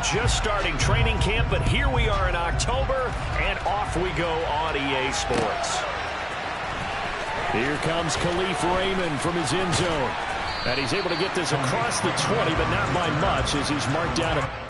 just starting training camp, but here we are in October, and off we go on EA Sports. Here comes Khalif Raymond from his end zone. And he's able to get this across the 20, but not by much as he's marked down a...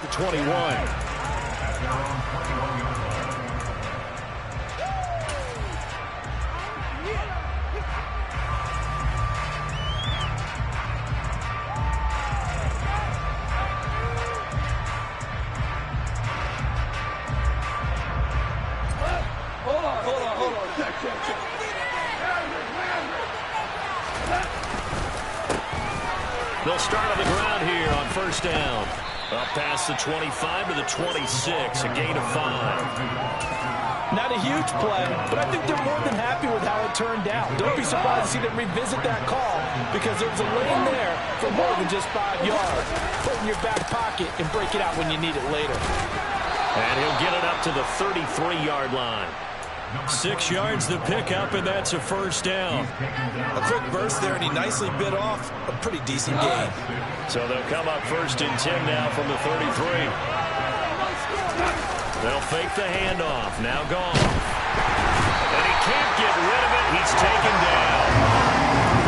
The 21. Hold on. They'll start on the ground here on first down. Up past the 25 to the 26, a gain of 5. Not a huge play, but I think they're more than happy with how it turned out. Don't be surprised to see them revisit that call because there was a lane there for more than just 5 yards. Put it in your back pocket and break it out when you need it later. And he'll get it up to the 33-yard line. 6 yards the pickup, and that's a first down. A quick burst there, and he nicely bit off a pretty decent gain. So they'll come up first and 10 now from the 33. They'll fake the handoff. Now gone. And he can't get rid of it. He's taken down.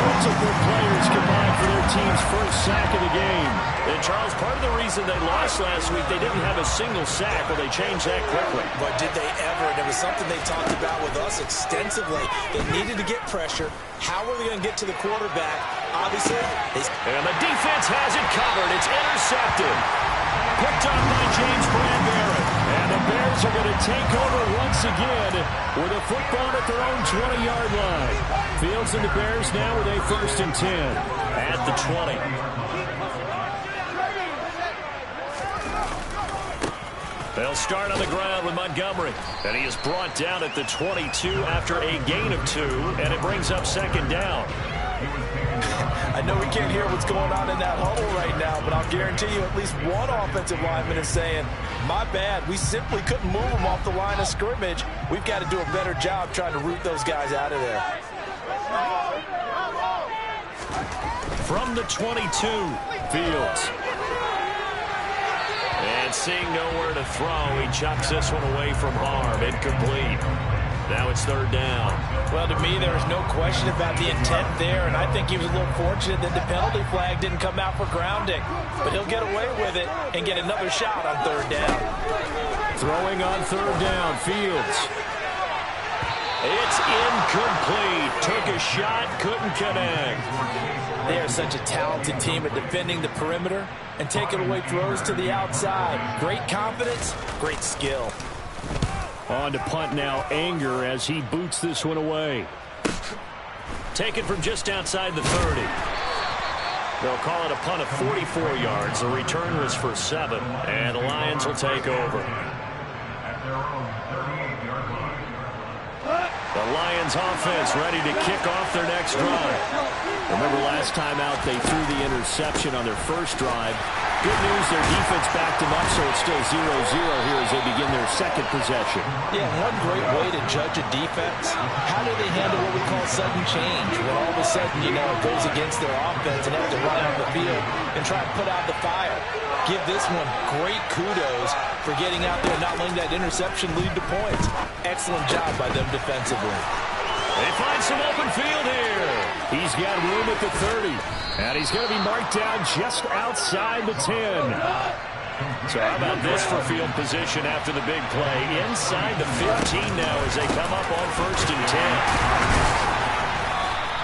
Multiple players combined for their team's first sack of the game. And, Charles, part of the reason they lost last week, they didn't have a single sack. Well, they changed that quickly. But did they ever? And it was something they talked about with us extensively. They needed to get pressure. How were they going to get to the quarterback? Obviously, and the defense has it covered. It's intercepted. Picked up by James Bradbury. And the Bears are going to take over once again with a football at their own 20-yard line. Fields and the Bears now with a first and 10 at the 20. They'll start on the ground with Montgomery. And he is brought down at the 22 after a gain of 2, and it brings up second down. I know we can't hear what's going on in that huddle right now, but I'll guarantee you at least one offensive lineman is saying, my bad, we simply couldn't move them off the line of scrimmage. We've got to do a better job trying to root those guys out of there. From the 22, Fields. And seeing nowhere to throw, he chucks this one away from harm. Incomplete. Now it's third down. Well, to me, there is no question about the intent there, and I think he was a little fortunate that the penalty flag didn't come out for grounding. But he'll get away with it and get another shot on third down. Throwing on third down, Fields. It's incomplete. Took a shot, couldn't connect. They are such a talented team at defending the perimeter and taking away throws to the outside. Great confidence, great skill. On to punt now, Anger as he boots this one away. Taken from just outside the 30. They'll call it a punt of 44 yards. The return was for 7, and the Lions will take over. The Lions offense ready to kick off their next drive. Remember last time out they threw the interception on their first drive. Good news, their defense backed them up, so it's still 0-0 here as they begin their second possession. Yeah, one great way to judge a defense. How do they handle what we call sudden change? When all of a sudden, you know, it goes against their offense and have to run out of the field and try to put out the fire. Give this one great kudos for getting out there and not letting that interception lead to points. Excellent job by them defensively. They find some open field here. He's got room at the 30. And he's going to be marked down just outside the 10. So how about this for field position after the big play? Inside the 15 now as they come up on 1st and 10.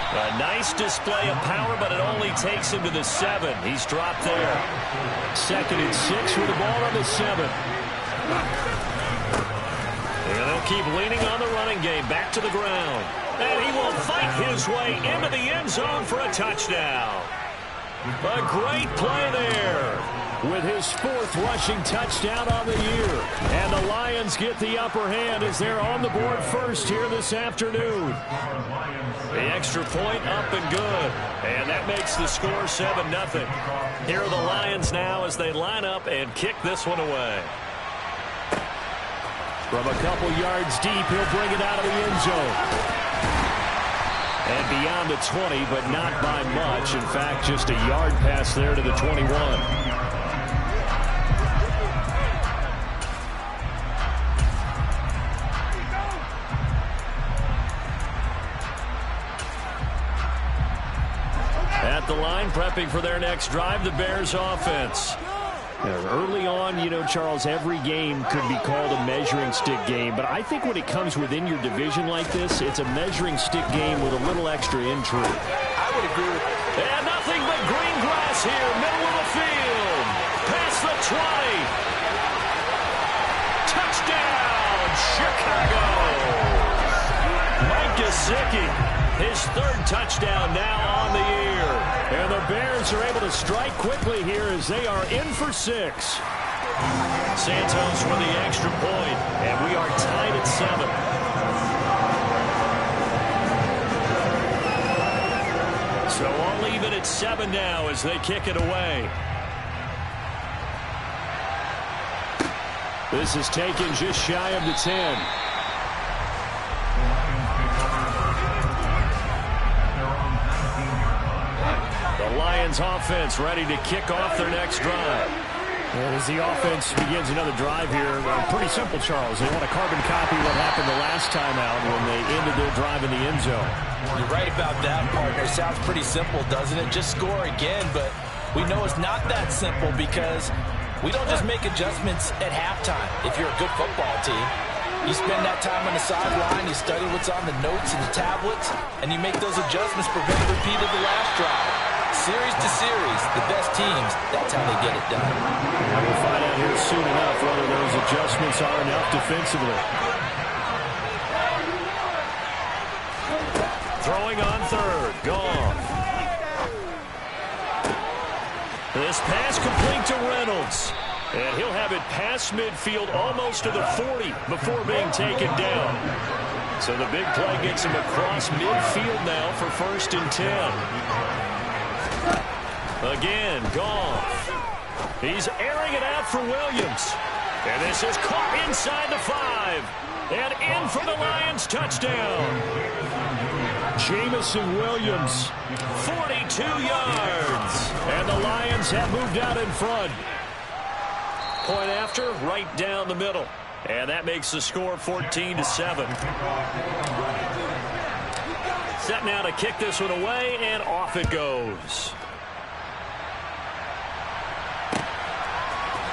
A nice display of power, but it only takes him to the 7. He's dropped there. 2nd and 6 with the ball on the 7. And they'll keep leaning on the running game. Back to the ground. And he will fight his way into the end zone for a touchdown. A great play there with his 4th rushing touchdown on the year. And the Lions get the upper hand as they're on the board first here this afternoon. The extra point up and good. And that makes the score 7-0. Here are the Lions now as they line up and kick this one away. From a couple yards deep, he'll bring it out of the end zone. And beyond the 20, but not by much. In fact, just a yard pass there to the 21. At the line, prepping for their next drive, the Bears offense. Early on, you know, Charles, every game could be called a measuring stick game. But I think when it comes within your division like this, it's a measuring stick game with a little extra intrigue. I would agree with that. And nothing but green grass here, middle of the field. Past the 20. Touchdown, Chicago. Mike Gesicki, his 3rd touchdown now on the year. And the Bears are able to strike quickly here as they are in for 6. Santos for the extra point, and we are tied at 7. So all even at 7 now as they kick it away. This is taken just shy of the 10. Lions offense ready to kick off their next drive. And as the offense begins another drive here, pretty simple, Charles. They want to carbon copy what happened the last time out when they ended their drive in the end zone. You're right about that, partner. Sounds pretty simple, doesn't it? Just score again, but we know it's not that simple because we don't just make adjustments at halftime if you're a good football team. You spend that time on the sideline, you study what's on the notes and the tablets, and you make those adjustments, prevent a repeat of the last drive. Series to series, the best teams, that's how they get it done. And we'll find out here soon enough whether those adjustments are enough defensively. Throwing on 3rd, Goff. This pass complete to Reynolds. And he'll have it past midfield almost to the 40 before being taken down. So the big play gets him across midfield now for 1st and 10. Again, Goff. He's airing it out for Williams. And this is caught inside the 5. And in for the Lions touchdown. Jamison Williams, 42 yards. And the Lions have moved out in front. Point after, right down the middle. And that makes the score 14-7. Set now to kick this one away, and off it goes.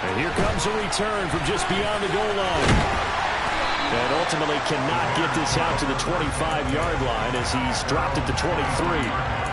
And here comes a return from just beyond the goal line. And ultimately cannot get this out to the 25-yard line as he's dropped at the 23.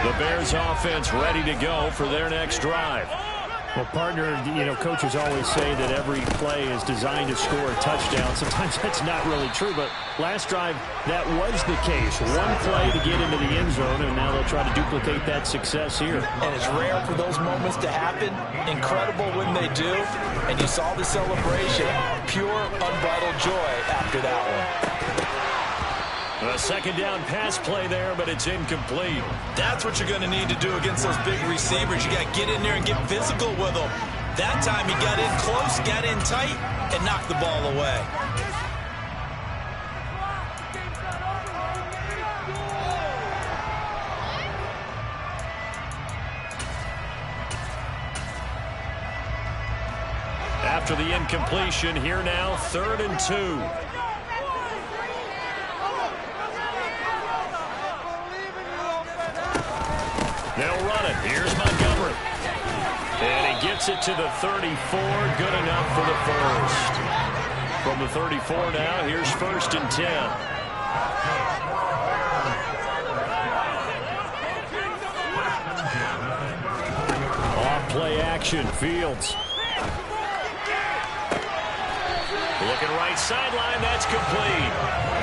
The Bears offense ready to go for their next drive. Well, partner, you know, coaches always say that every play is designed to score a touchdown. Sometimes that's not really true, but last drive, that was the case. One play to get into the end zone, and now they'll try to duplicate that success here. And it's rare for those moments to happen. Incredible when they do. And you saw the celebration. Pure, unbridled joy after that one. A second down pass play there, but it's incomplete. That's what you're going to need to do against those big receivers. You got to get in there and get physical with them. That time he got in close, got in tight, and knocked the ball away. after the incompletion. Here now, 3rd and 2. They'll run it. Here's Montgomery. And he gets it to the 34. Good enough for the first. From the 34 now, here's 1st and 10. Play action, Fields. Looking right sideline, that's complete.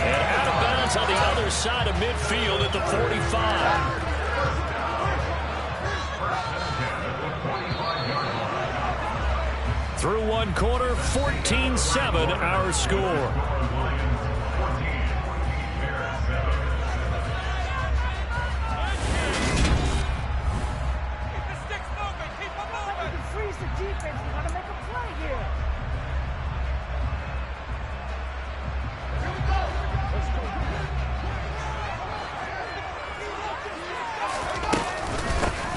And out of bounds on the other side of midfield at the 45. Through one quarter, 14-7 our score.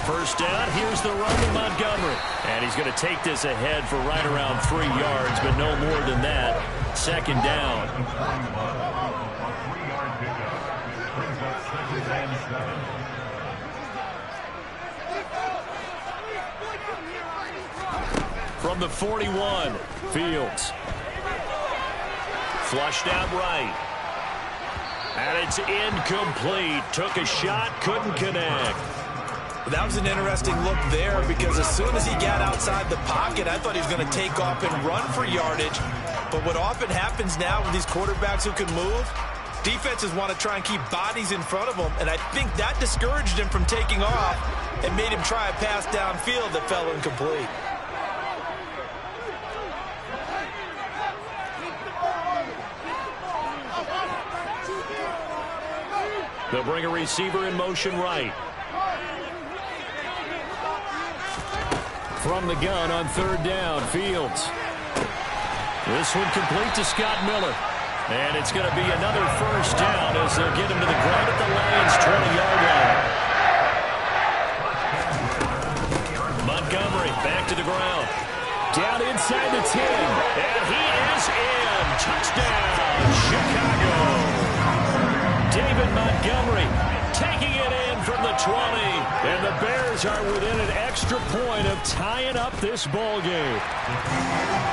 First down, here's the run to Montgomery. And he's going to take this ahead for right around 3 yards, but no more than that. 2nd down. From the 41, Fields. Flushed out right. And it's incomplete. Took a shot, couldn't connect. That was an interesting look there because as soon as he got outside the pocket, I thought he was going to take off and run for yardage. But what often happens now with these quarterbacks who can move, defenses want to try and keep bodies in front of them, and I think that discouraged him from taking off and made him try a pass downfield that fell incomplete. They'll bring a receiver in motion right. From the gun on 3rd down, Fields. This one complete to Scott Miller. And it's going to be another first down as they'll get him to the ground at the Lions' 20-yard line. Montgomery back to the ground. Down inside the 10. And he is in. Touchdown, Chicago. David Montgomery taking it in from the 20. And the Bears are within an extra point of tying up this ball game.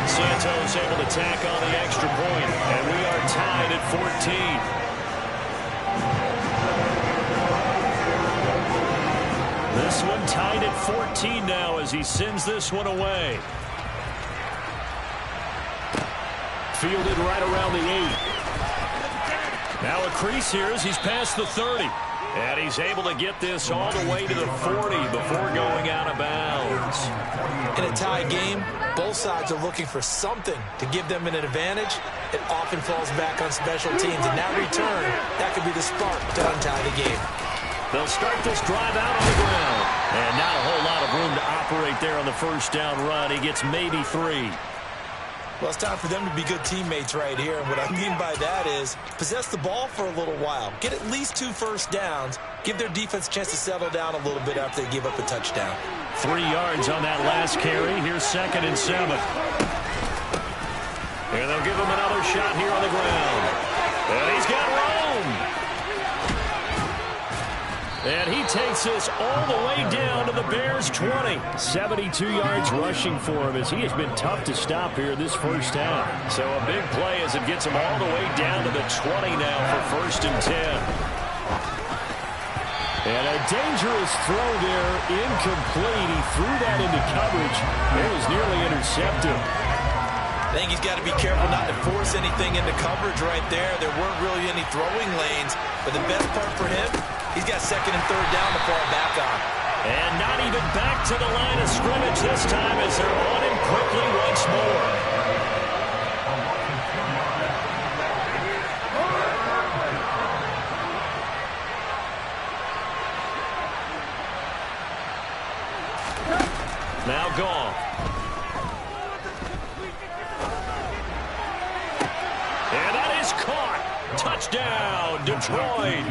Santos able to tack on the extra point, and we are tied at 14. This one tied at 14 now as he sends this one away. Fielded right around the 8. Now a crease here as he's past the 30. And he's able to get this all the way to the 40 before going out of bounds. In a tie game, both sides are looking for something to give them an advantage. It often falls back on special teams. And that return, that could be the spark to untie the game. They'll start this drive out on the ground. And not a whole lot of room to operate there on the first down run. He gets maybe 3. Well, it's time for them to be good teammates right here. And what I mean by that is possess the ball for a little while. Get at least 2 first downs. Give their defense a chance to settle down a little bit after they give up a touchdown. 3 yards on that last carry. Here's 2nd and 7. And they'll give him another shot here on the ground. And he's got room. And he takes this all the way down to the Bears' 20. 72 yards rushing for him as he has been tough to stop here this first half. So a big play as it gets him all the way down to the 20 now for 1st and 10. And a dangerous throw there, incomplete. He threw that into coverage. It was nearly intercepted. I think he's got to be careful not to force anything into coverage right there. There weren't really any throwing lanes. But the best part for him, he's got 2nd and 3rd down to fall back on. And not even back to the line of scrimmage this time as they're on him quickly once more. Now gone. And that is caught. Touchdown, Detroit.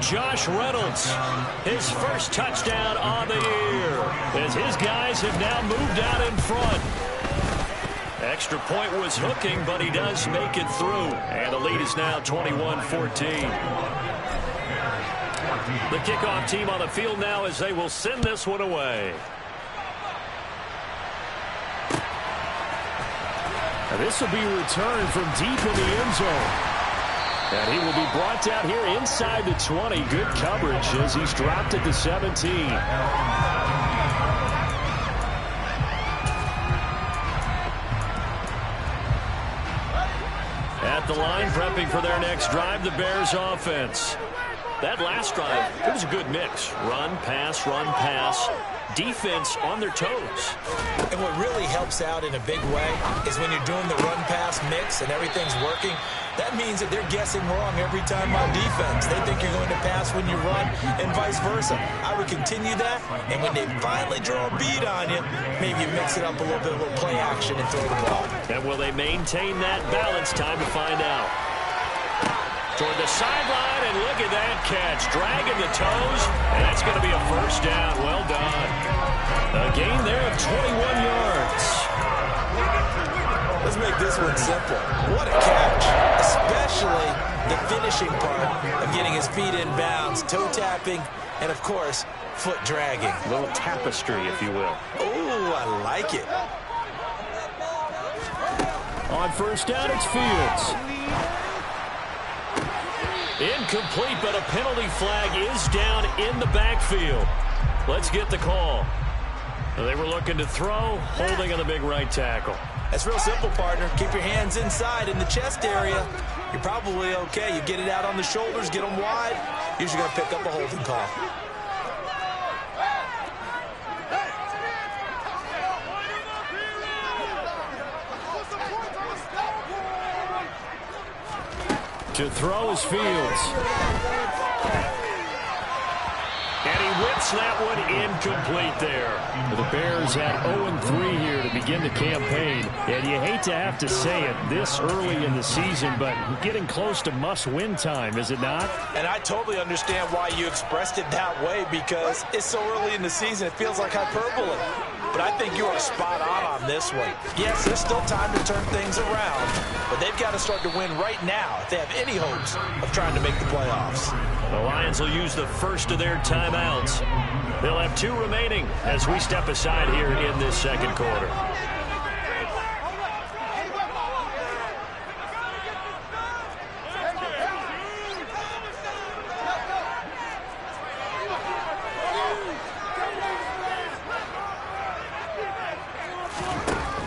Josh Reynolds, his first touchdown on the year, as his guys have now moved out in front. Extra point was hooking, but he does make it through. And the lead is now 21-14. The kickoff team on the field now as they will send this one away. Now this will be returned from deep in the end zone. And he will be brought down here inside the 20. Good coverage as he's dropped at the 17. At the line, prepping for their next drive, the Bears offense. That last drive, it was a good mix. Run, pass, defense on their toes. And what really helps out in a big way is when you're doing the run-pass mix and everything's working, that means that they're guessing wrong every time on defense. They think you're going to pass when you run and vice versa. I would continue that, and when they finally draw a beat on you, maybe you mix it up a little bit, a little play action and throw the ball. And will they maintain that balance? Time to find out. Toward the sideline, and look at that catch. Dragging the toes, and that's going to be a first down. Well done. A gain there of 21 yards. Let's make this one simple. What a catch, especially the finishing part of getting his feet in bounds, toe tapping, and, of course, foot dragging. A little tapestry, if you will. Oh, I like it. On first down, it's Fields. Incomplete, but a penalty flag is down in the backfield. Let's get the call. They were looking to throw, holding on the big right tackle. That's real simple, partner. Keep your hands inside in the chest area. You're probably okay. You get it out on the shoulders, get them wide. Usually going to pick up a holding call. To throw is Fields. And he whips that one incomplete there. The Bears at 0-3 here to begin the campaign. And you hate to have to say it this early in the season, but getting close to must-win time, is it not? And I totally understand why you expressed it that way, because it's so early in the season, it feels like hyperbole. But I think you are spot on this one. Yes, there's still time to turn things around, but they've got to start to win right now if they have any hopes of trying to make the playoffs. The Lions will use the first of their timeouts. They'll have 2 remaining as we step aside here in this second quarter.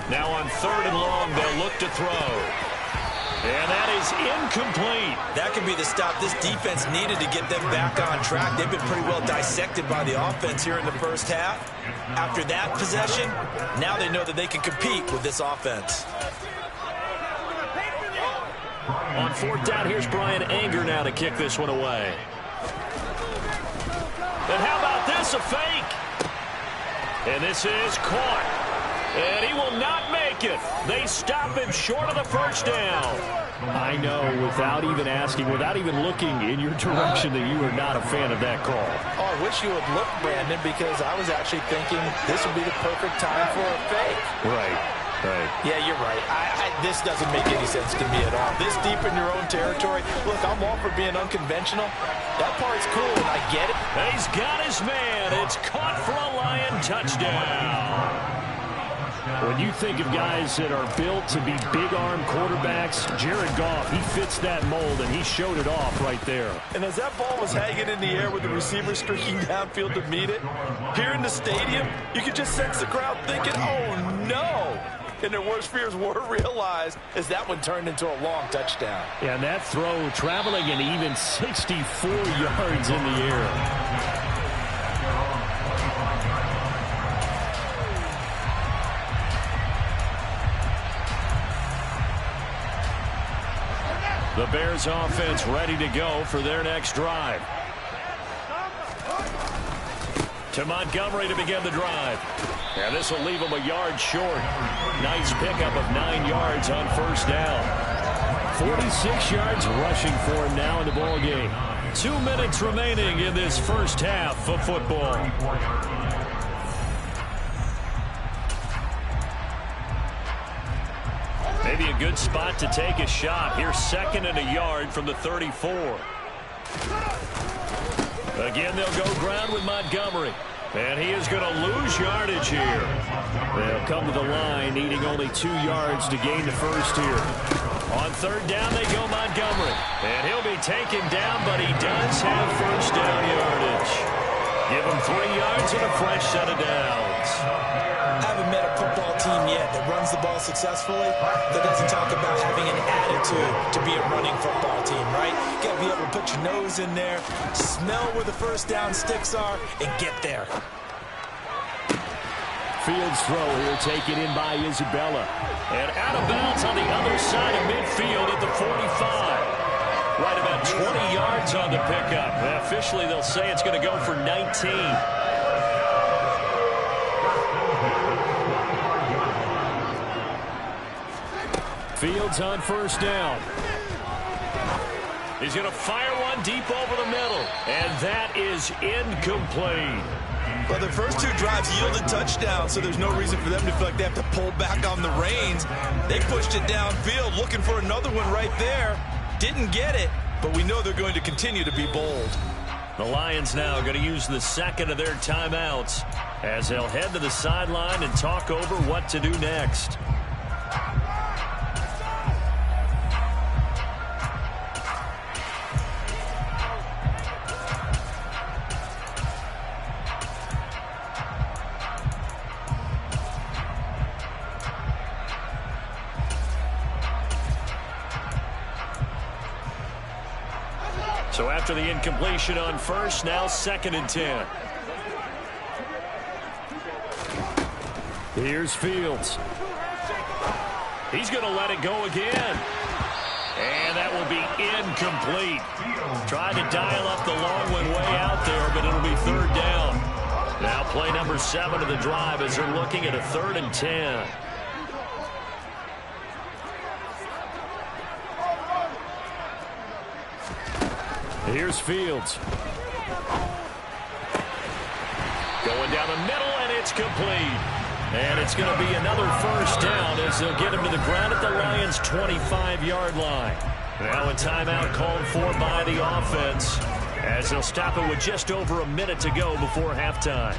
Now on 3rd and long, they'll look to throw. And that is incomplete. That could be the stop this defense needed to get them back on track. They've been pretty well dissected by the offense here in the first half. After that possession, now they know that they can compete with this offense. On 4th down, here's Brian Anger now to kick this one away. And how about this, a fake? And this is caught. And he will not make it. They stop him short of the first down. I know, without even asking, without even looking in your direction, that you are not a fan of that call. Oh, I wish you would look, Brandon, because I was actually thinking this would be the perfect time for a fake. Right. Yeah, you're right. This doesn't make any sense to me at all. This deep in your own territory. Look, I'm all for being unconventional. That part's cool, and I get it. And he's got his man. It's caught for a Lion touchdown. When you think of guys that are built to be big-arm quarterbacks, Jared Goff, he fits that mold, and he showed it off right there. And as that ball was hanging in the air with the receiver streaking downfield to meet it, here in the stadium, you could just sense the crowd thinking, oh, no. And their worst fears were realized as that one turned into a long touchdown. And that throw traveling an even 64 yards in the air. The Bears offense ready to go for their next drive. To Montgomery to begin the drive. And this will leave him a yard short. Nice pickup of 9 yards on first down. 46 yards rushing for him now in the ball game. 2 minutes remaining in this first half of football. a good spot to take a shot. Here's 2nd and a yard from the 34. Again, they'll go ground with Montgomery. And he is going to lose yardage here. They'll come to the line, needing only 2 yards to gain the first here. On 3rd down, they go Montgomery. And he'll be taken down, but he does have first down yardage. Give him 3 yards and a fresh set of downs. I haven't met a football team yet that runs the ball successfully that doesn't talk about having an attitude to be a running football team, right? You got to be able to put your nose in there, smell where the first down sticks are, and get there. Fields throw here taken in by Isabella. And out of bounds on the other side of midfield at the 45. Right about 20 yards on the pickup. Officially, they'll say it's going to go for 19. Fields on 1st down. He's going to fire one deep over the middle. And that is incomplete. Well, the first 2 drives yielded touchdowns, so there's no reason for them to feel like they have to pull back on the reins. They pushed it downfield, looking for another one right there. Didn't get it, but we know they're going to continue to be bold. The Lions now are going to use the 2nd of their timeouts as they'll head to the sideline and talk over what to do next. So after the incompletion on 1st, now 2nd and 10. Here's Fields. He's going to let it go again. And that will be incomplete. Tried to dial up the long one way out there, but it'll be 3rd down. Now play number 7 of the drive as they're looking at a 3rd and 10. Here's Fields. Going down the middle, and it's complete. And it's going to be another 1st down as they'll get him to the ground at the Lions' 25-yard line. Now a timeout called for by the offense as they'll stop it with just over a minute to go before halftime.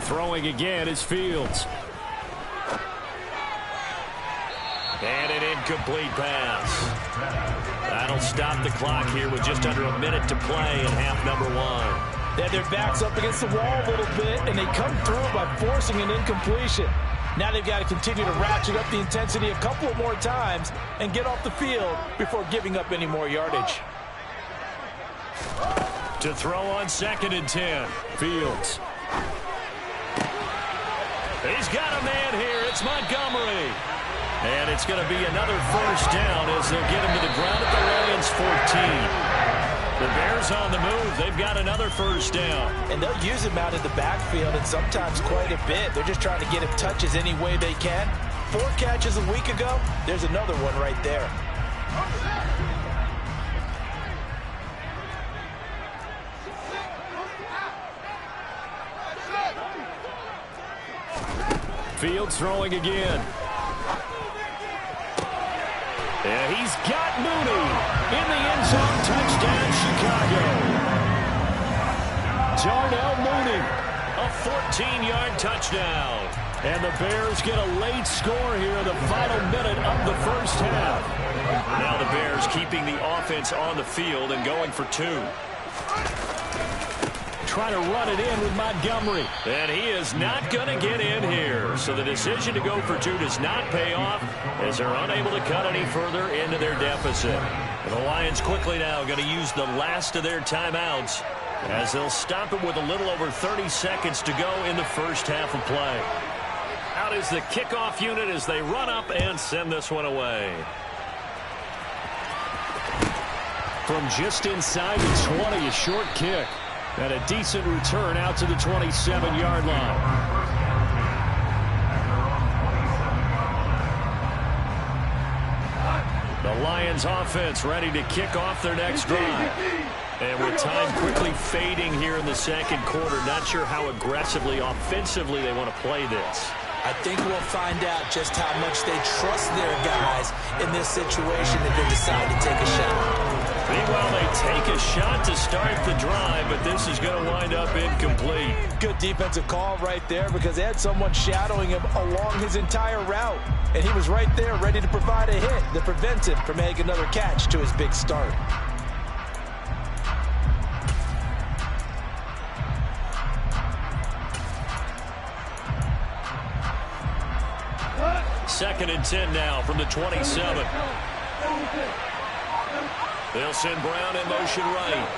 Throwing again is Fields. And an incomplete pass. That'll stop the clock here with just under a minute to play in half number 1. They had their backs up against the wall a little bit, and they come through by forcing an incompletion. Now they've got to continue to ratchet up the intensity a couple of more times and get off the field before giving up any more yardage. To throw on 2nd and 10, Fields. He's got a man here. It's Montgomery. And it's going to be another 1st down as they'll get him to the ground at the Lions' 14. The Bears on the move. They've got another 1st down. And they'll use him out in the backfield and sometimes quite a bit. They're just trying to get him touches any way they can. 4 catches a week ago. There's another one right there. Fields throwing again. And he's got Mooney in the end zone. Touchdown, Chicago. Darnell Mooney, a 14-yard touchdown. And the Bears get a late score here in the final minute of the 1st half. Now the Bears keeping the offense on the field and going for 2. Trying to run it in with Montgomery. And he is not going to get in here. So the decision to go for 2 does not pay off as they're unable to cut any further into their deficit. And the Lions quickly now going to use the last of their timeouts as they'll stop it with a little over 30 seconds to go in the 1st half of play. Out is the kickoff unit as they run up and send this one away. From just inside the 20, a short kick. And a decent return out to the 27-yard line. The Lions Lions offense ready to kick off their next drive. And with time quickly fading here in the second quarter, not sure how aggressively, offensively they want to play this. I think we'll find out just how much they trust their guys in this situation if they decide to take a shot. Meanwhile, they take a shot to start the drive, but this is going to wind up incomplete. Good defensive call right there because they had someone shadowing him along his entire route. And he was right there ready to provide a hit that prevents him from making another catch to his big start. Second and 10 now from the 27. They'll send Brown in motion right.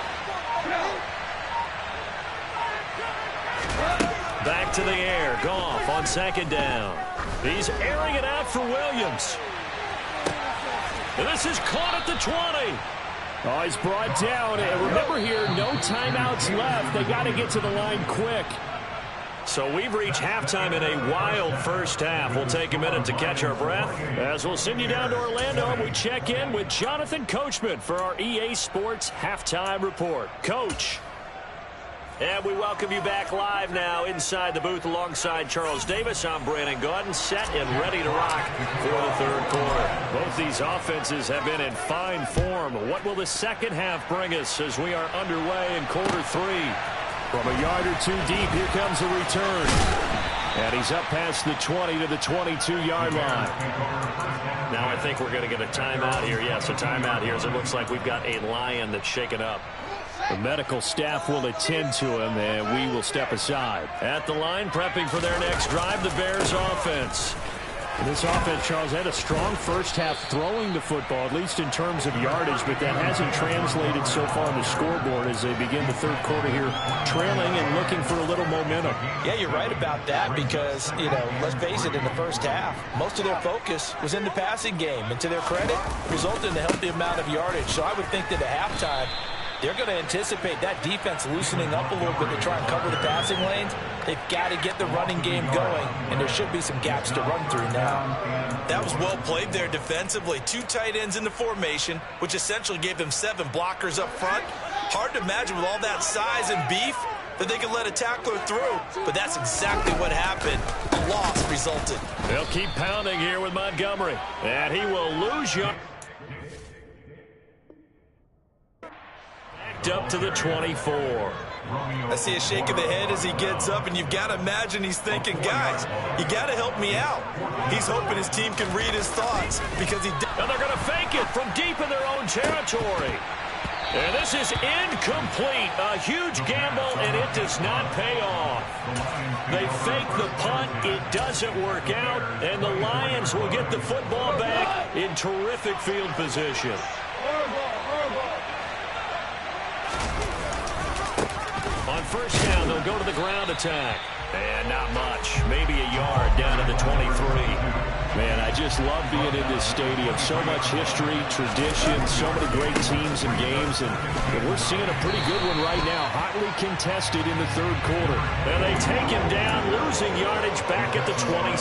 Back to the air. Goff on second down. He's airing it out for Williams. And this is caught at the 20. Oh, he's brought down. And remember here, no timeouts left. They got to get to the line quick. So we've reached halftime in a wild first half. We'll take a minute to catch our breath as we'll send you down to Orlando and we check in with Jonathan Coachman for our EA Sports Halftime Report. Coach. And we welcome you back live now inside the booth alongside Charles Davis. I'm Brandon Gaudin, set and ready to rock for the third quarter. Both these offenses have been in fine form. What will the second half bring us as we are underway in quarter three? From a yard or two deep, here comes a return. And he's up past the 20 to the 22-yard line. Now I think we're going to get a timeout here. Yes, a timeout here as it looks like we've got a Lion that's shaken up. The medical staff will attend to him, and we will step aside. At the line, prepping for their next drive, the Bears offense. And this offense, Charles, had a strong first half throwing the football, at least in terms of yardage, but that hasn't translated so far on the scoreboard as they begin the third quarter here, trailing and looking for a little momentum. Yeah, you're right about that because, you know, let's face it, in the first half, most of their focus was in the passing game. And to their credit, resulted in a healthy amount of yardage. So I would think that at halftime, they're going to anticipate that defense loosening up a little bit to try and cover the passing lanes. They've got to get the running game going, and there should be some gaps to run through now. That was well played there defensively. Two tight ends in the formation, which essentially gave them 7 blockers up front. Hard to imagine with all that size and beef that they could let a tackler through, but that's exactly what happened. A loss resulted. They'll keep pounding here with Montgomery, and he will lose you. Up to the 24. I see a shake of the head as he gets up, and you've got to imagine he's thinking, guys, you got to help me out. He's hoping his team can read his thoughts because he did. And they're going to fake it from deep in their own territory. And this is incomplete. A huge gamble, and it does not pay off. They fake the punt. It doesn't work out, and the Lions will get the football back in terrific field position. On first down, they'll go to the ground attack. And not much. Maybe a yard down to the 23. Man, I just love being in this stadium. So much history, tradition, so many great teams and games. And we're seeing a pretty good one right now. Hotly contested in the third quarter. And they take him down, losing yardage back at the 27.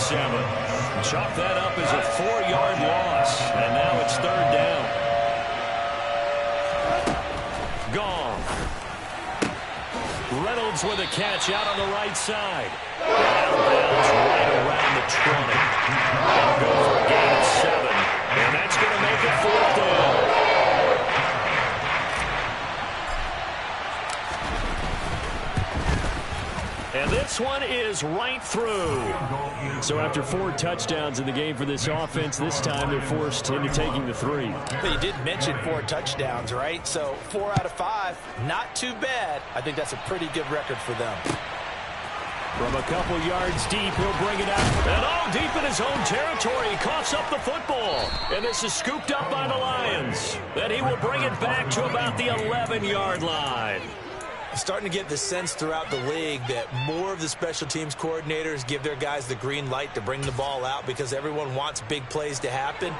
Chalk that up as a 4-yard loss. And now it's third down. Gone. Reynolds with a catch out on the right side. And out of bounds right around the 20. They'll go for a gain of 7. And that's going to make it fourth down. And this one is right through. So after 4 touchdowns in the game for this offense, this time they're forced into taking the 3. But you did mention 4 touchdowns, right? So 4 out of 5, not too bad. I think that's a pretty good record for them. From a couple yards deep, he'll bring it out. And all deep in his own territory, he coughs up the football. And this is scooped up by the Lions. Then he will bring it back to about the 11-yard line. Starting to get the sense throughout the league that more of the special teams coordinators give their guys the green light to bring the ball out because everyone wants big plays to happen.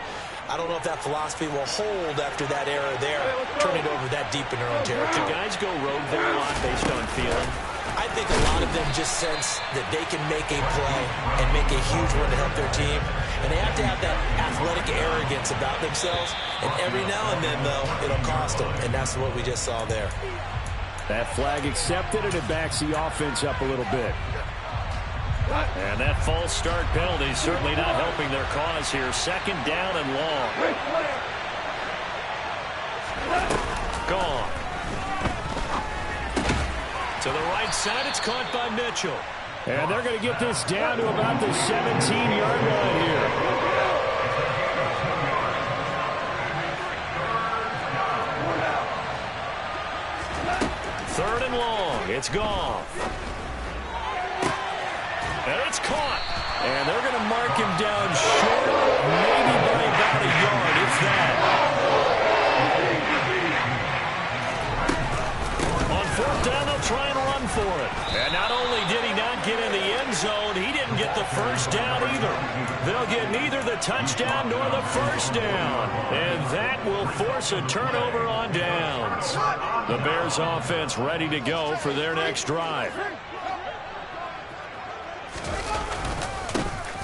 I don't know if that philosophy will hold after that error there. Turn it over that deep in their own territory. Do guys go rogue there a lot based on feeling? I think a lot of them just sense that they can make a play and make a huge one to help their team. And they have to have that athletic arrogance about themselves. And every now and then, though, it'll cost them. And that's what we just saw there. That flag accepted, and it backs the offense up a little bit. And that false start penalty certainly not helping their cause here. Second down and long. Gone. To the right side, it's caught by Mitchell. And they're going to get this down to about the 17-yard line here. Third and long. It's gone. And it's caught. And they're going to mark him down short, maybe by about a yard, if that. On fourth down, they'll try and run for it. And not only did he not get in the end zone, he didn't get the first down either. They'll get neither the touchdown nor the first down. And that will force a turnover on downs. The Bears offense ready to go for their next drive.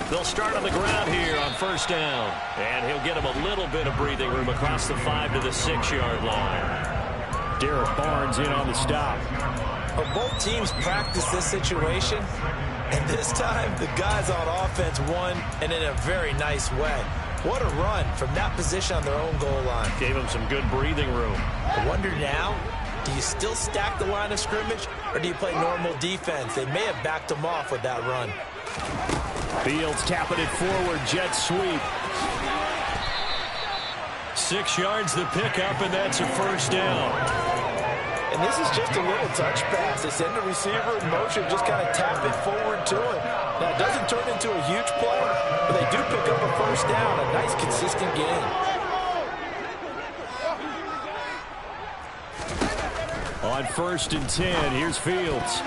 They'll start on the ground here on first down. And he'll get him a little bit of breathing room across the 5 to the 6-yard line. Derek Barnes in on the stop. Well, both teams practice this situation. And this time, the guys on offense won, and in a very nice way. What a run from that position on their own goal line. Gave him some good breathing room. I wonder now, do you still stack the line of scrimmage, or do you play normal defense? They may have backed him off with that run. Fields tapping it forward, jet sweep. 6 yards the pickup, and that's a first down. And this is just a little touch pass. They send the receiver in motion, just kind of tap it forward to him. Now, it doesn't turn into a huge play, but they do pick up a first down, a nice, consistent gain. On first and 10, here's Fields.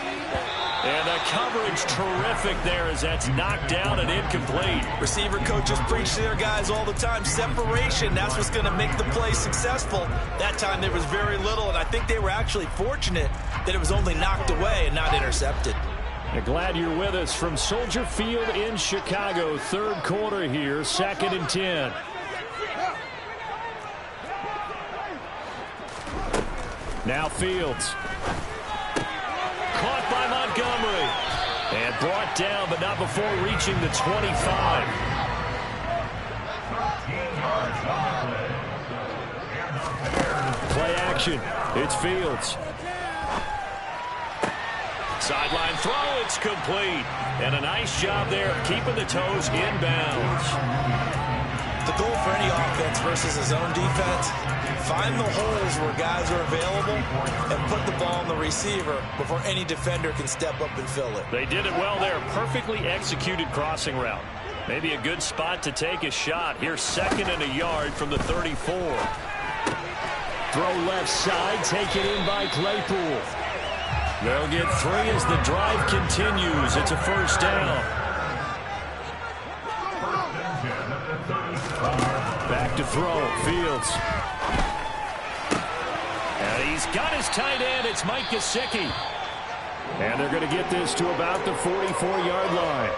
And the coverage terrific there as that's knocked down and incomplete. Receiver coaches preach to their guys all the time. Separation, that's what's going to make the play successful. That time there was very little, and I think they were actually fortunate that it was only knocked away and not intercepted. Glad you're with us from Soldier Field in Chicago. Third quarter here, 2nd and 10. Now Fields. Caught by Montgomery. And brought down, but not before reaching the 25. Play action. It's Fields. Sideline throw, it's complete. And a nice job there of keeping the toes inbounds. The goal for any offense versus a zone defense, find the holes where guys are available and put the ball on the receiver before any defender can step up and fill it. They did it well there. Perfectly executed crossing route. Maybe a good spot to take a shot. Here's 2nd and a yard from the 34. Throw left side, taken in by Claypool. They'll get 3 as the drive continues. It's a first down. Back to throw. Fields. And he's got his tight end. It's Mike Gesicki. And they're going to get this to about the 44-yard line.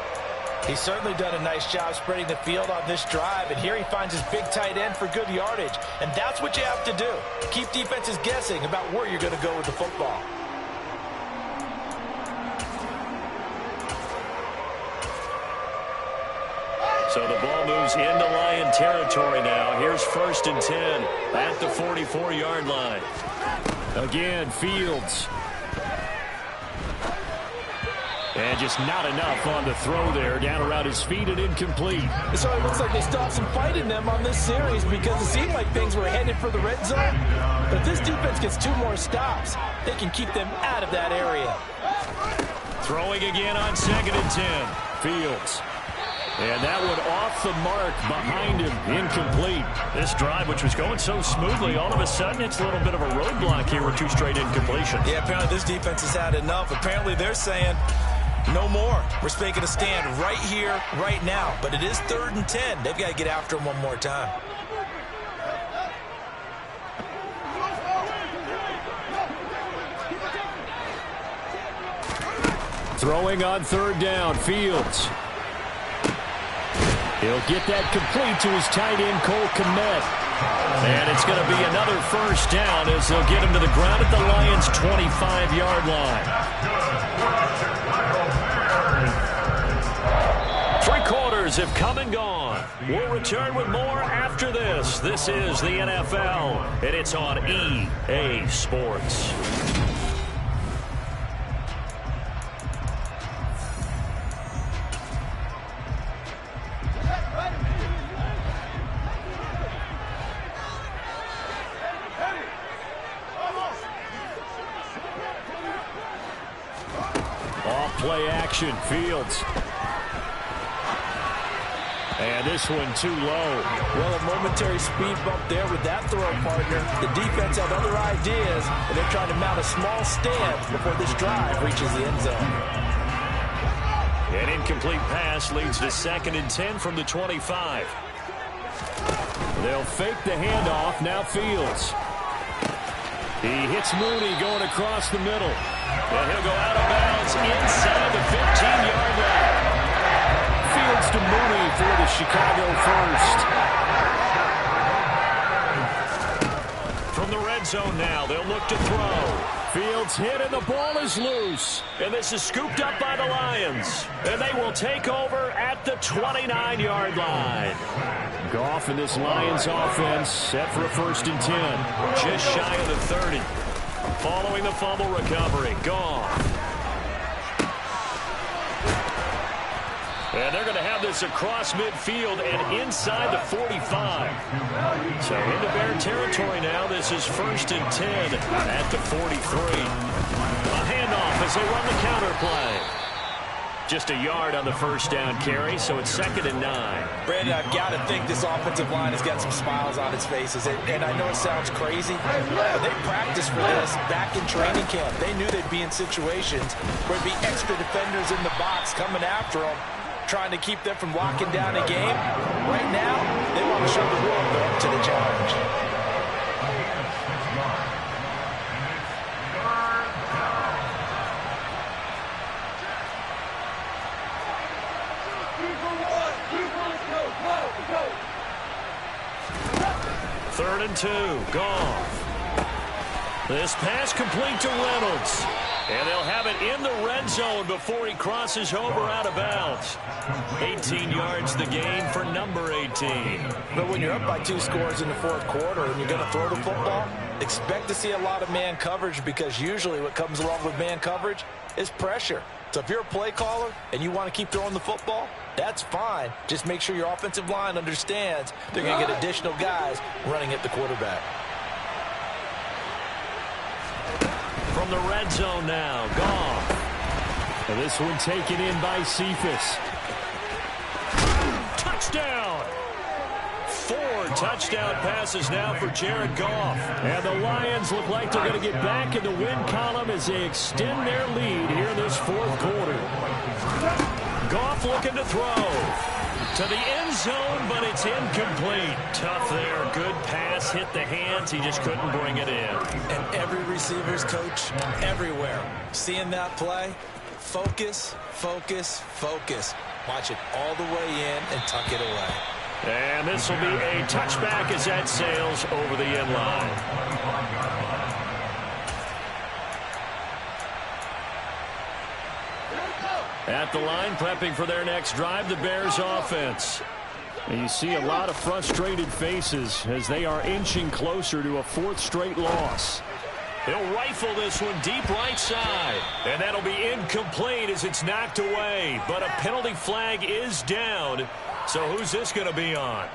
He's certainly done a nice job spreading the field on this drive, and here he finds his big tight end for good yardage. And that's what you have to do. Keep defenses guessing about where you're going to go with the football. So the ball moves into Lion territory now. Here's 1st and 10 at the 44-yard line. Again, Fields. And just not enough on the throw there. Down around his feet and incomplete. So it looks like they stopped some fight in them on this series because it seemed like things were headed for the red zone. But if this defense gets 2 more stops, they can keep them out of that area. Throwing again on 2nd and 10. Fields. And that one off the mark behind him, incomplete. This drive, which was going so smoothly, all of a sudden it's a little bit of a roadblock here with 2 straight incompletions. Yeah, apparently this defense has had enough. Apparently they're saying no more. We're making a stand right here, right now. But it is 3rd and 10. They've got to get after him one more time. Throwing on third down, Fields. He'll get that complete to his tight end, Cole Kmet. And it's going to be another first down as they'll get him to the ground at the Lions' 25-yard line. 3 quarters have come and gone. We'll return with more after this. This is the NFL, and it's on EA Sports. Play action, Fields. And this one too low. Well, a momentary speed bump there with that throw, partner. The defense had other ideas, and they're trying to mount a small stand before this drive reaches the end zone. An incomplete pass leads to 2nd and 10 from the 25. They'll fake the handoff. Now Fields. He hits Mooney going across the middle. And he'll go out of bounds inside the 15-yard line. Fields to Mooney for the Chicago first. From the red zone now, they'll look to throw. Fields hit and the ball is loose. And this is scooped up by the Lions. And they will take over at the 29-yard line. Goff and this Lions offense set for a 1st and 10. Just shy of the 30. Following the fumble recovery, Goff. And they're going to have this across midfield and inside the 45. So into Bear territory now. This is 1st and 10 at the 43. A handoff as they run the counter play. Just a yard on the first down carry, so it's 2nd and 9. Brandon, I've got to think this offensive line has got some smiles on its faces. And I know it sounds crazy, but they practiced for this back in training camp. They knew they'd be in situations where there'd be extra defenders in the box coming after them, trying to keep them from locking down a game. Right now, they want to show the world they're up to the challenge. Third and 2, Goff. This pass complete to Reynolds. And they'll have it in the red zone before he crosses over out of bounds. 18 yards the gain for number 18. But when you're up by 2 scores in the 4th quarter and you're going to throw the football, expect to see a lot of man coverage, because usually what comes along with man coverage is pressure. So if you're a play caller and you want to keep throwing the football, that's fine. Just make sure your offensive line understands they're going to get additional guys running at the quarterback. From the red zone now, Goff. And this one taken in by Cephas. Touchdown! 4 touchdown passes now for Jared Goff. And the Lions look like they're going to get back in the win column as they extend their lead here in this 4th quarter. Goff looking to throw. To the end zone, but it's incomplete. Tough there. Good pass. Hit the hands. He just couldn't bring it in. And every receiver's coach everywhere. Seeing that play, focus, focus, focus. Watch it all the way in and tuck it away. And this will be a touchback as that sails over the end line. At the line, prepping for their next drive, the Bears offense. And you see a lot of frustrated faces as they are inching closer to a 4th straight loss. He'll rifle this one deep right side. And that'll be incomplete as it's knocked away. But a penalty flag is down. So who's this going to be on?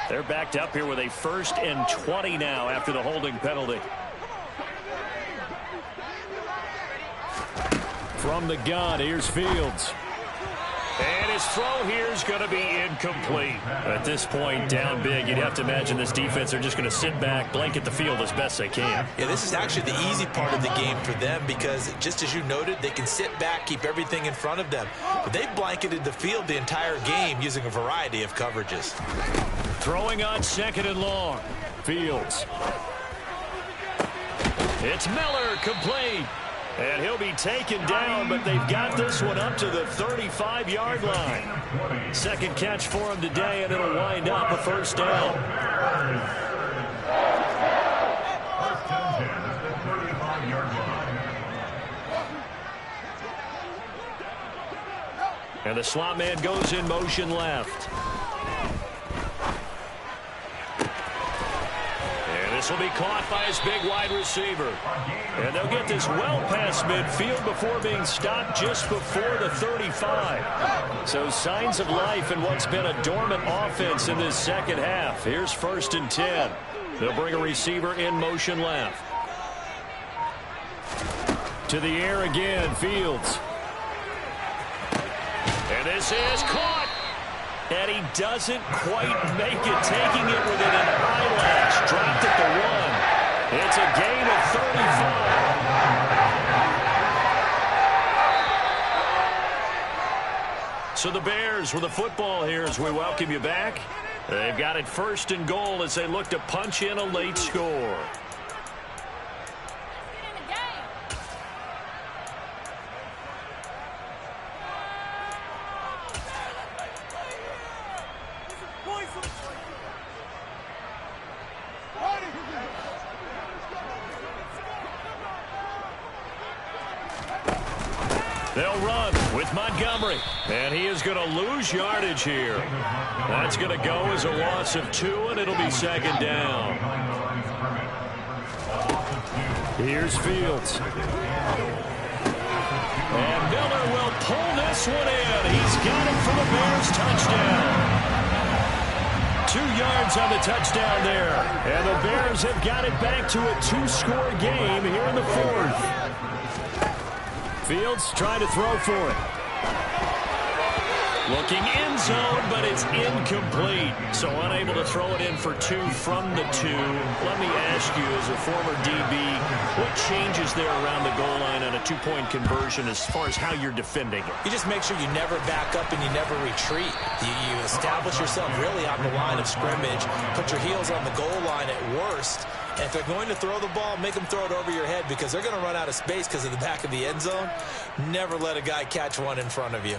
They're backed up here with a 1st and 20 now after the holding penalty. From the gun, here's Fields. And his throw here is going to be incomplete. At this point, down big, you'd have to imagine this defense are just going to sit back, blanket the field as best they can. Yeah, this is actually the easy part of the game for them because, just as you noted, they can sit back, keep everything in front of them. But they've blanketed the field the entire game using a variety of coverages. Throwing on 2nd and long. Fields. It's Miller, complete. And he'll be taken down, but they've got this one up to the 35-yard line. Second catch for him today, and it'll wind up a first down. And the slot man goes in motion left. This will be caught by his big wide receiver. And they'll get this well past midfield before being stopped just before the 35. So signs of life in what's been a dormant offense in this second half. Here's 1st and 10. They'll bring a receiver in motion left. To the air again, Fields. And this is caught. And he doesn't quite make it, taking it within an eyelash. Dropped at the 1. It's a gain of 35. So the Bears with the football here as we welcome you back. They've got it 1st and goal as they look to punch in a late score. They'll run with Montgomery, and he is going to lose yardage here. That's going to go as a loss of 2, and it'll be 2nd down. Here's Fields. And Miller will pull this one in. He's got it for the Bears touchdown. 2 yards on the touchdown there. And the Bears have got it back to a 2-score game here in the 4th. Fields trying to throw for it. Looking end zone, but it's incomplete. So unable to throw it in for 2 from the 2. Let me ask you, as a former DB, what changes there around the goal line on a 2-point conversion as far as how you're defending it? You just make sure you never back up and you never retreat. You establish yourself really on the line of scrimmage, put your heels on the goal line at worst. And if they're going to throw the ball, make them throw it over your head because they're going to run out of space because of the back of the end zone. Never let a guy catch one in front of you.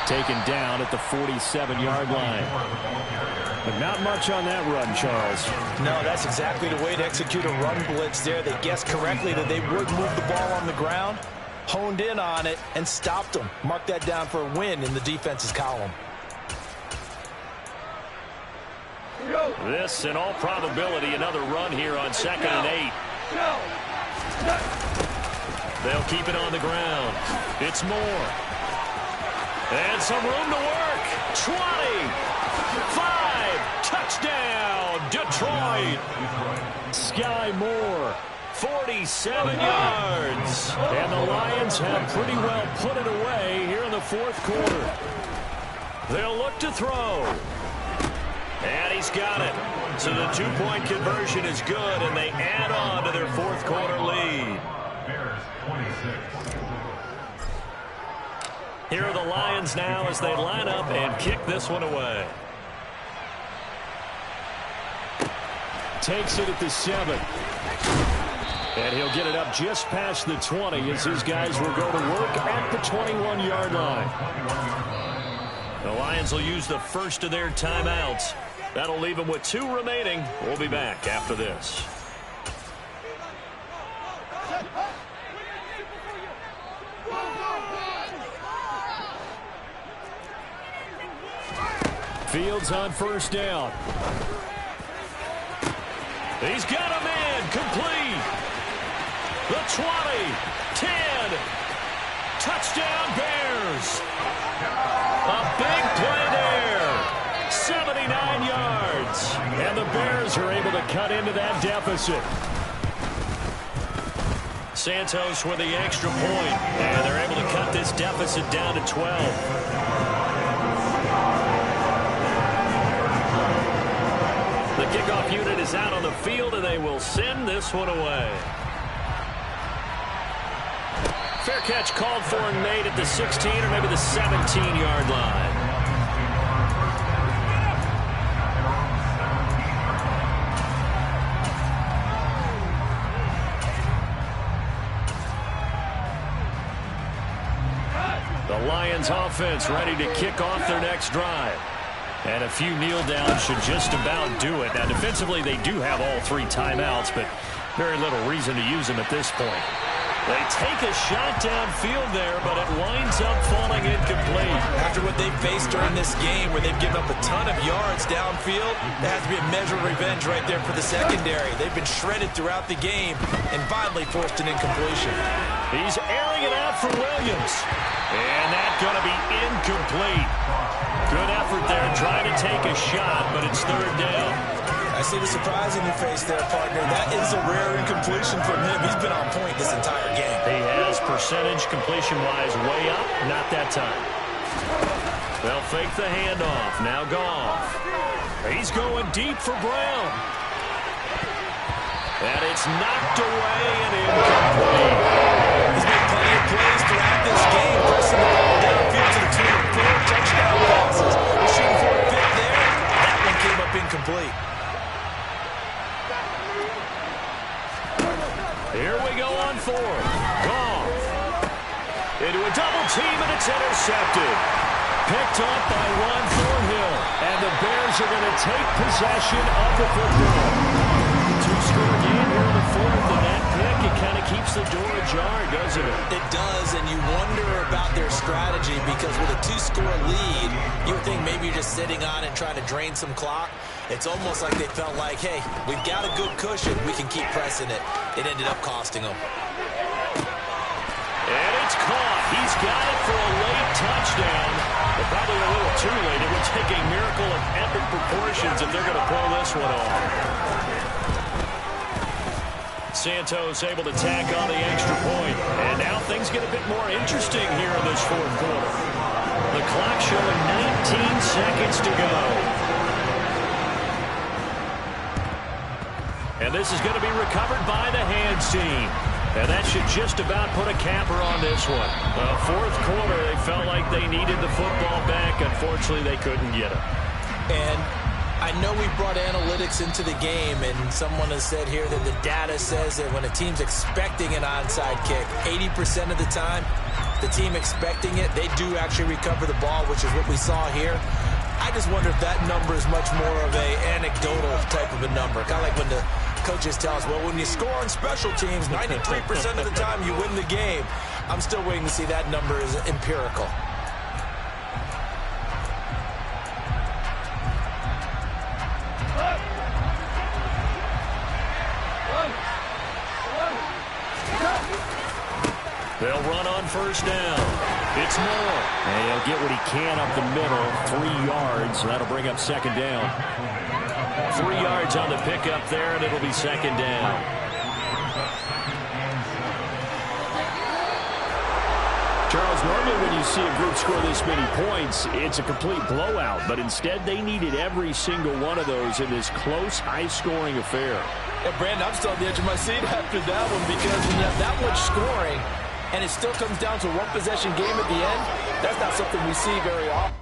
Taken down at the 47-yard line. But not much on that run, Charles. No, that's exactly the way to execute a run blitz there. They guessed correctly that they would move the ball on the ground, honed in on it, and stopped them. Mark that down for a win in the defense's column. This, in all probability, another run here on 2nd and 8. They'll keep it on the ground. It's Moore. And some room to work. 20. 5. Touchdown, Detroit. Sky Moore. 47 yards. And the Lions have pretty well put it away here in the 4th quarter. They'll look to throw. And he's got it. So the 2-point conversion is good, and they add on to their 4th quarter lead. Bears 26. Here are the Lions now as they line up and kick this one away. Takes it at the 7. And he'll get it up just past the 20 as his guys will go to work at the 21-yard line. The Lions will use the first of their timeouts. That'll leave them with 2 remaining. We'll be back after this. Fields on 1st down. He's got a man complete. The 20, 10. Touchdown Bears. A big play there. 79 yards. And the Bears are able to cut into that deficit. Santos with the extra point. And they're able to cut this deficit down to 12. is out on the field, and they will send this one away. Fair catch called for and made at the 16 or maybe the 17-yard line. The Lions offense ready to kick off their next drive. And a few kneel downs should just about do it. Now, defensively, they do have all 3 timeouts, but very little reason to use them at this point. They take a shot downfield there, but it winds up falling incomplete. After what they've faced during this game, where they've given up a ton of yards downfield, there has to be a measure of revenge right there for the secondary. They've been shredded throughout the game and finally forced an incompletion. He's airing it out for Williams. And that's going to be incomplete. Good effort there trying to take a shot, but it's 3rd down. I see the surprise in your face there, partner. That is a rare incompletion from him. He's been on point this entire game. He has percentage completion-wise way up. Not that time. They'll fake the handoff. Now Goff. He's going deep for Brown. And it's knocked away and incomplete. He's made plenty of plays throughout this game, pressing the ball downfield to the tune of 4 touchdown passes. He's shooting for a 5th there. That one came up incomplete. Here we go on 4th. Goff. Into a double team, and it's intercepted. Picked up by Ron Thornhill. And the Bears are going to take possession of the football. 2-score game here in the 4th, and that pick, it kind of keeps the door ajar, doesn't it? It does, and you wonder about their strategy, because with a 2-score lead, you would think maybe you're just sitting on it trying to drain some clock. It's almost like they felt like, hey, we've got a good cushion. We can keep pressing it. It ended up costing them. And it's caught. He's got it for a late touchdown. But probably a little too late. It would take a miracle of epic proportions if they're going to pull this one off. Santos able to tack on the extra point. And now things get a bit more interesting here in this 4th quarter. The clock showing 19 seconds to go. And this is going to be recovered by the hands team. And that should just about put a capper on this one. 4th quarter, they felt like they needed the football back. Unfortunately, they couldn't get it. And I know we brought analytics into the game, and someone has said here that the data says that when a team's expecting an onside kick, 80% of the time, the team expecting it, they do actually recover the ball, which is what we saw here. I just wonder if that number is much more of a anecdotal type of a number. Kind of like when the coaches tell us, well, when you score on special teams, 93% of the time you win the game. I'm still waiting to see that number is empirical. They'll run on 1st down. It's Moore. And he'll get what he can up the middle. 3 yards. That'll bring up 2nd down. 3 yards on the pickup there, and it'll be 2nd down. Charles, normally when you see a group score this many points, it's a complete blowout. But instead, they needed every single one of those in this close, high-scoring affair. And Brandon, I'm still on the edge of my seat after that one, because when you have that much scoring and it still comes down to 1-possession game at the end, that's not something we see very often.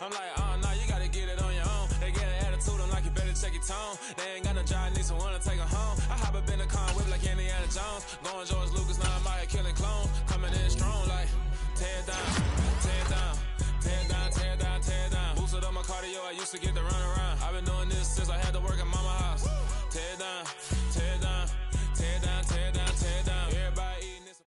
I'm like, oh, no, you gotta get it on your own. They get an attitude, I'm like, you better check your tone. They ain't got no job, need someone to take her home. I hop up in the car, whip like Indiana Jones. Going George Lucas, now I'm out here killing clones. Coming in strong, like, tear it down, tear it down, tear it down, tear it down, tear it down. Boosted up my cardio, I used to get the run around. I've been doing this since I had to work at mama house. Tear it down, tear it down, tear it down, tear it down, tear it down. Everybody eating this.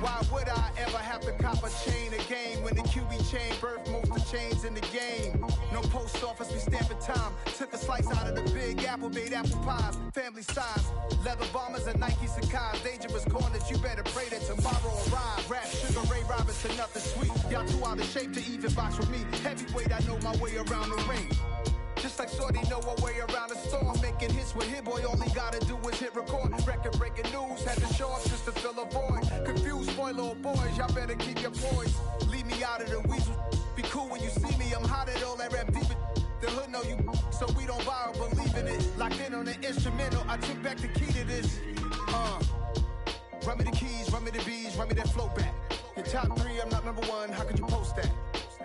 Why would I ever have to cop a chain a game when the QB chain birth most of chains in the game. No post office, we stamping time. Took a slice out of the big apple, made apple pies. Family size, leather bombers and Nike Sakai's. Dangerous corners, you better pray that tomorrow arrive. Rap, Sugar Ray Robinson, nothing sweet. Y'all too out of shape to even box with me. Heavyweight, I know my way around the ring. Just like Shorty know her way around the storm. Making hits with Hit Boy, all he gotta do is hit record. Record-breaking news, had to show up just to fill a void. Confused, spoiled little boys, y'all better keep your poise. Leave me out of the weasel. Be cool when you see me, I'm hot at all that rap deep. The hood know you, so we don't borrow, believe in it. Locked in on the instrumental, I took back the key to this. Run me the keys, run me the bees, run me that flow back. Your top 3, I'm not number 1, how could you post that?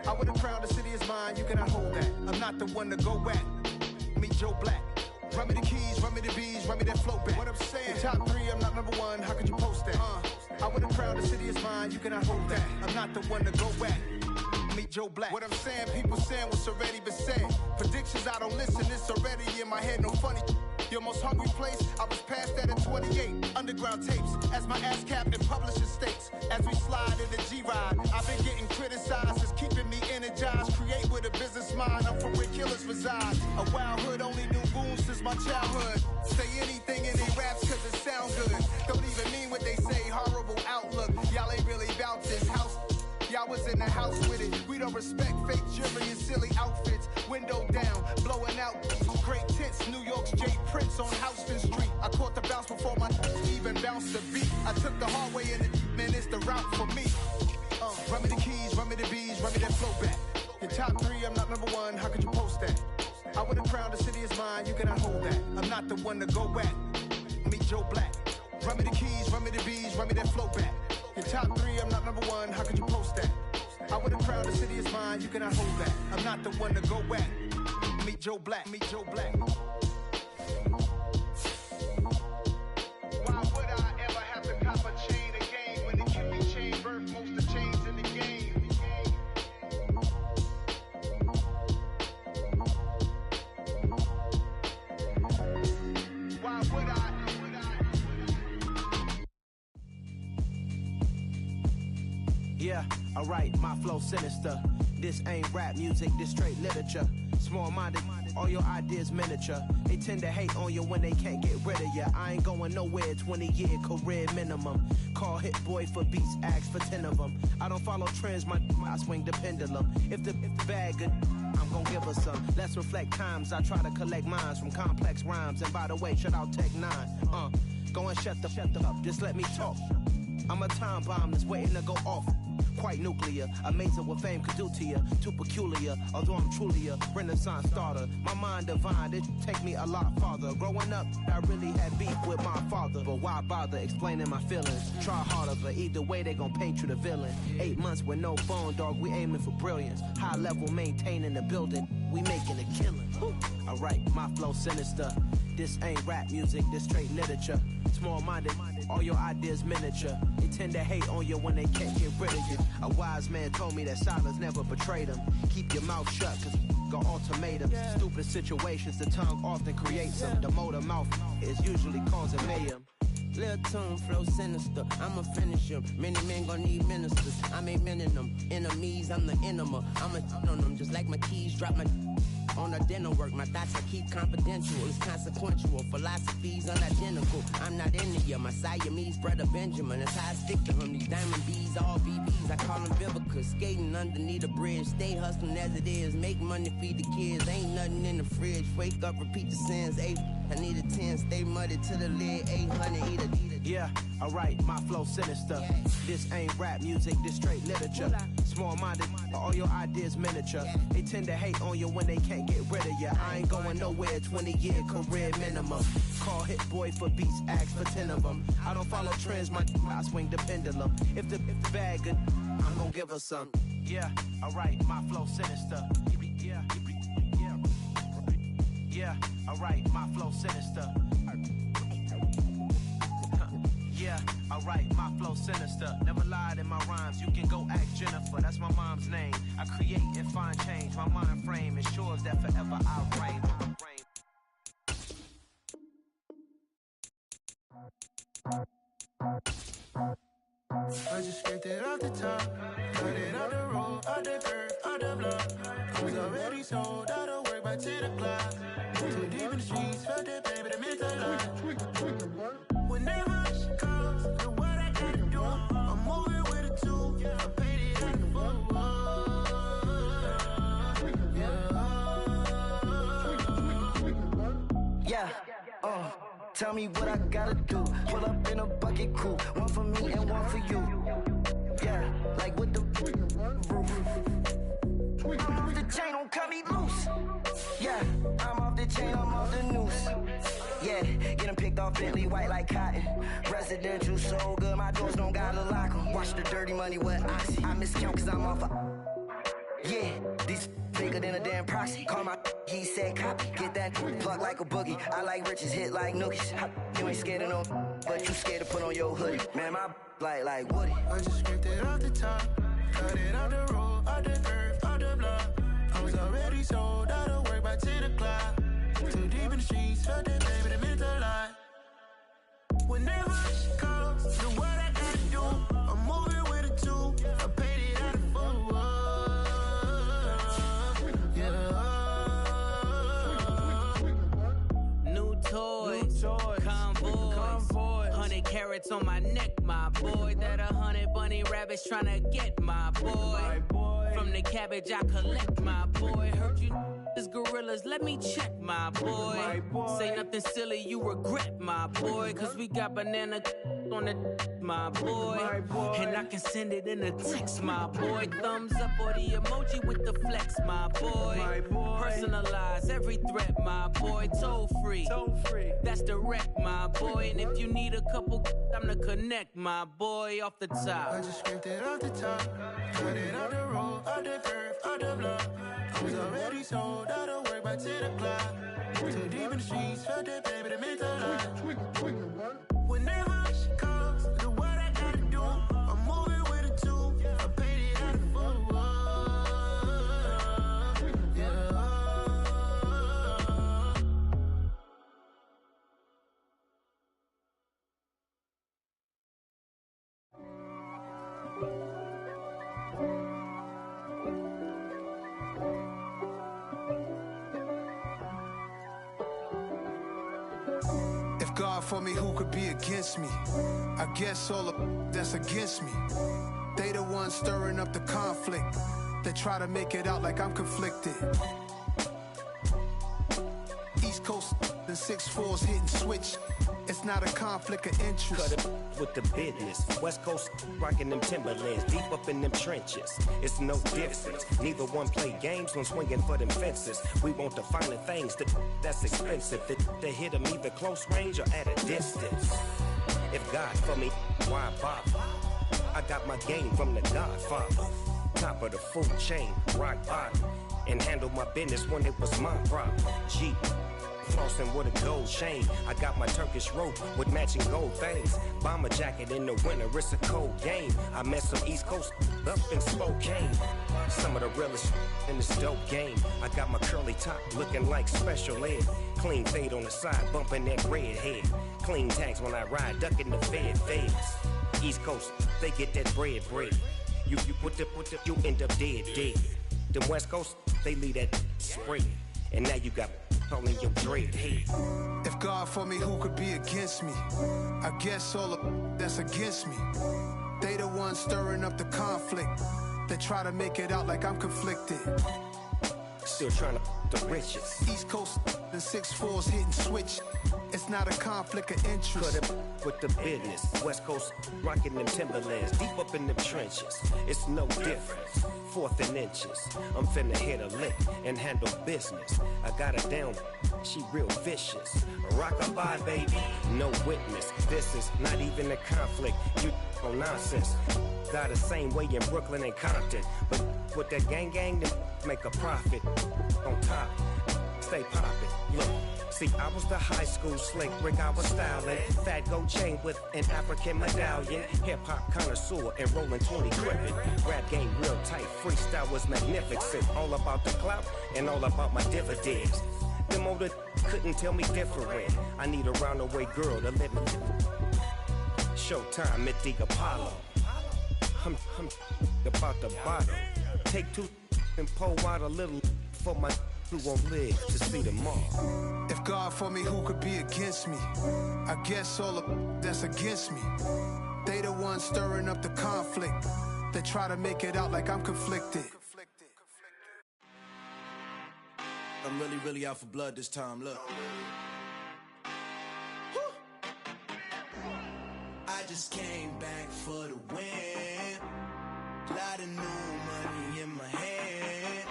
I would've crowned the city is mine, you cannot hold that. I'm not the one to go back. Meet Joe Black. Run me the keys, run me the bees, run me that flow back. What I'm saying, your top 3, I'm not number 1, how could you post that? I would've crowned the city is mine, you cannot hold that. I'm not the one to go back. Meet Joe Black. What I'm saying, people saying what's already been said. Predictions, I don't listen, it's already in my head, no funny. Your most hungry place, I was past that at 28. Underground tapes, as my ass capped in publishing states. As we slide in the G-Ride, I've been getting criticized, it's keeping me energized. Create with a business mind, I'm from where killers reside. A wild hood, only knew goons since my childhood. Say anything in they raps cause it sound good. Don't even mean what they say, horrible outlook. Y'all ain't really about this house. Y'all was in the house with it. We don't respect fake jewelry and silly outfits. Window down, blowing out great tits. New York's J. Prince on Houston Street. I caught the bounce before my even bounced the beat. I took the hard way in it, man, it's the route for me. Run me the keys, run me the bees, run me that flow back. Your top 3, I'm not number 1, how could you post that? I would've crowned the city is mine, you cannot hold that. I'm not the one to go back. Meet Joe Black. Run me the keys, run me the bees, run me that flow back. Your top 3, I'm not number 1, how could you post that? I would've crowned the city is mine, you cannot hold that. I'm not the one to go back. Meet Joe Black, meet Joe Black. Why would I ever have to cop a chain again when the kidney chain birth most of chains in the game? Why would I? Yeah, alright, my flow sinister. This ain't rap music, this straight literature. Small-minded, all your ideas miniature. They tend to hate on you when they can't get rid of you. I ain't going nowhere, 20-year career minimum. Call Hit Boy for beats, ask for 10 of them. I don't follow trends, I swing the pendulum. If the bag good, I'm gon' give her some. Let's reflect times, I try to collect minds from complex rhymes. And by the way, shut out Tech 9. Go and shut the up, just let me talk. I'm a time bomb that's waiting to go off. Quite nuclear, amazing what fame could do to you. Too peculiar, although I'm truly a renaissance starter. My mind divine, it take me a lot farther. Growing up, I really had beef with my father. But why bother explaining my feelings? Try harder, but either way they gon' paint you the villain. 8 months with no phone, dog, we aiming for brilliance. High level, maintaining the building, we making a killing. Alright, my flow sinister. This ain't rap music, this straight literature. Small-minded, all your ideas miniature. They tend to hate on you when they can't get rid of you. A wise man told me that silence never betrayed him. Keep your mouth shut, cause got ultimatums. Stupid situations, the tongue often creates them. The motor mouth is usually causing mayhem. Lil' tune, flow sinister, I'ma finish him. Many men gon' need ministers, I'm aiming them. Enemies, I'm the enema. I'ma on them, just like my keys, drop my on a dental work. My thoughts I keep confidential, it's consequential. Philosophies unidentical, I'm not into you. My Siamese brother Benjamin, that's how I stick to him. These diamond bees, all BBs, I call them Vivica. Skating underneath a bridge, stay hustling as it is. Make money, feed the kids, ain't nothing in the fridge. Wake up, repeat the sins, 8, I need a 10, stay muddy to the lid, 800, eat a. Yeah, alright, my flow sinister. This ain't rap music, this straight literature. Small-minded, all your ideas miniature. They tend to hate on you when they can't get rid of you. I ain't going nowhere, 20-year career minimum. Call Hit Boy for beats, ask for 10 of them. I don't follow trends, I swing the pendulum. If the bag good, I'm gon' give her some. Yeah, alright, my flow sinister. Yeah, alright, my flow sinister. Yeah, alright, my flow sinister. Never lied in my rhymes, you can go ask Jennifer. That's my mom's name. I create and find change. My mind frame ensures that forever I'll reign. I just scraped it off the top, cut it out the road, out the curve, out the block. already sold out of work by 10 o'clock. Too deep in the streets, felt that baby, the mental line. Whenever she calls, do what I gotta do. I'm moving with a two. I paid it at the full. Yeah, tell me what I gotta do. Pull up in a bucket crew, one for me and one for you. Yeah, like with the roof. I'm off the chain, don't cut me loose. Yeah, I'm off the chain, I'm off the noose. Yeah, getting picked off Bentley, white like cotton. Residential so good, my doors don't gotta lock 'em. Watch the dirty money with Oxy. I miscount cause I'm off yeah, these bigger than a damn proxy. Call my he said copy. Get that plug like a boogie. I like riches, hit like nookies. You ain't scared of no, but you scared to put on your hoodie. Man, my like Woody. I just scraped it off the top. Cut it out the road, out the earth, out the block. I was already sold out of work by 10 o'clock. Too deep in the streets, felt that baby, the mental line. Whenever she calls, do what I gotta do. I'm moving with a two. I paid it out of full. New toys, convoys, 100 carats on my neck, my boy. That 100 bunny rabbits tryna get my boy. From the cabbage I collect, my boy. Heard you is gorillas, let me check, my boy. Say nothing silly, you regret, my boy. Cause we got banana on the my boy. And I can send it in a text, my boy. Thumbs up or the emoji with the flex, my boy. Personalize every threat, my boy. Toll free, that's direct, my boy. And if you need a couple, I'm to connect, my boy. Off the top, I just scraped it off the top. Cut it out the road, out the earth, out the block. I was already sold out of work by 10 o'clock. Too deep in the streets, felt that baby, the mental line. Whenever she calls, do what I gotta do. I'm moving with a two. I paid it out of full. If God for me, who could be against me? I guess all of that's against me. They the ones stirring up the conflict. They try to make it out like I'm conflicted. East Coast and 6'4s hitting switch. It's not a conflict of interest. Cut it with the business. West Coast rocking them Timberlands, deep up in them trenches. It's no difference. Neither one play games when swinging for them fences. We want the finer things that's expensive. They hit them either close range or at a distance. If God for me, why bother? I got my game from the Godfather. Top of the food chain, rock bottom. And handle my business when it was my problem. Jeep. Flossing with a gold chain. I got my Turkish rope with matching gold things. Bomber jacket in the winter, it's a cold game. I met some East Coast up in Spokane. Some of the realest in this dope game. I got my curly top looking like special ed. Clean fade on the side, bumping that red head. Clean tags when I ride, ducking the feds. East Coast, they get that bread. You put the, you end up dead. Them West Coast, they leave that spread. And now you got in your dread head. If God for me, who could be against me? I guess all of that's against me. They the ones stirring up the conflict. They try to make it out like I'm conflicted. Still trying to the riches. East Coast and 6'4s hitting switch. It's not a conflict of interest. Cut it with the business. West Coast rocking them Timberlands, deep up in them trenches. It's no difference. 4th and inches. I'm finna hit a lick and handle business. I got her down, she real vicious. Rock-a-bye, baby, no witness. This is not even a conflict. You on nonsense. Got the same way in Brooklyn and Compton. But with that gang, then make a profit. On top, stay poppin'. Look. See, I was the high school slick Rick, I was styling. Fat gold chain with an African medallion. Hip-hop connoisseur and rolling 20 crippin'. Rap game real tight, freestyle was magnificent. All about the clout and all about my dividends. Them older couldn't tell me different. I need a round-the-way girl to let me. Showtime at the Apollo. I'm about the bottle. Take 2 and pour out a little for my who won't live to see tomorrow. If God for me, who could be against me? I guess all the that's against me. They the ones stirring up the conflict. They try to make it out like I'm conflicted. I'm really out for blood this time, look. I just came back for the win. Lot of new money in my hand.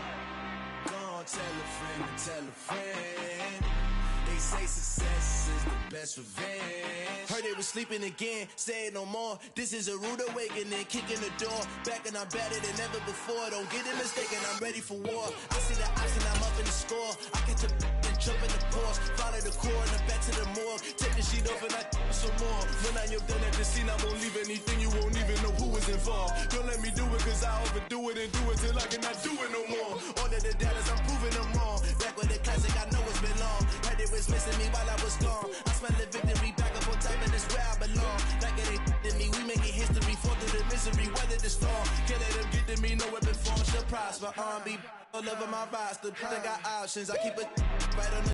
Gonna tell a friend to tell a friend. They say success is the best revenge. Heard they was sleeping again, say it no more. This is a rude awakening, kicking the door. Back and I'm better than ever before. Don't get it mistaken, I'm ready for war. I see the option, I'm up in the score. I catch a and jump in the course. Follow the core and then back to the morgue. Take the sheet off and I some more. When I'm done at the scene, I won't leave anything. You won't even know who is involved. Don't let me do it, cause I overdo it and do it till I cannot do it no more. All of the doubters, I'm proving them wrong. Back with the classic, I know it's been long. Heard it was missing me while I was gone. I smell the victory back up on top, and it's where I belong. Like it ain't to me, we making history. Fall through the misery, weather the storm. Can't let them get to me, no weapon form shall prosper. R&B all over my roster. I got options, I keep it right on the